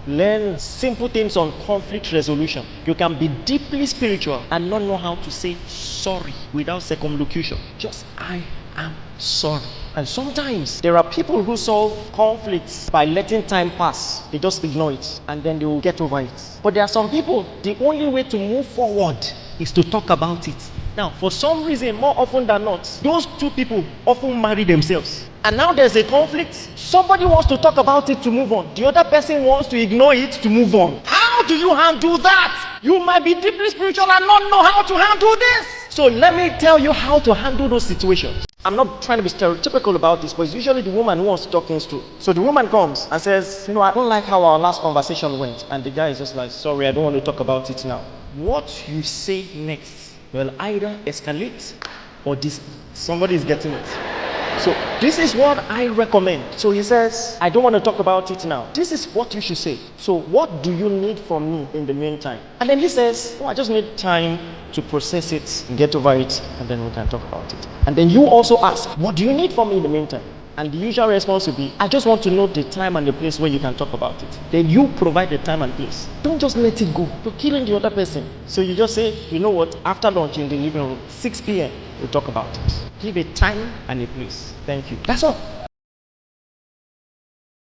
Learn simple things on conflict resolution. You can be deeply spiritual and not know how to say sorry without circumlocution. Just, I am sorry. And sometimes there are people who solve conflicts by letting time pass. They just ignore it and then they will get over it. But there are some people, the only way to move forward is to talk about it. Now, for some reason, more often than not, those two people often marry themselves. And now there's a conflict. Somebody wants to talk about it to move on. The other person wants to ignore it to move on. How do you handle that? You might be deeply spiritual and not know how to handle this. So let me tell you how to handle those situations. I'm not trying to be stereotypical about this, but it's usually the woman who wants to talk things through. So the woman comes and says, I don't like how our last conversation went. And the guy is just like, sorry, I don't want to talk about it now. What you say next will either escalate or somebody is getting it. So this is what I recommend. So he says, I don't want to talk about it now. This is what you should say. So what do you need from me in the meantime? And then he says, I just need time to process it and get over it, and then we can talk about it. And then you also ask, what do you need from me in the meantime? And the usual response will be, I just want to know the time and the place where you can talk about it. Then you provide the time and place. Don't just let it go. You're killing the other person. So you just say, you know what, after lunch in the living room, 6 p.m., we'll talk about it. Give a time and a place. Thank you. That's all.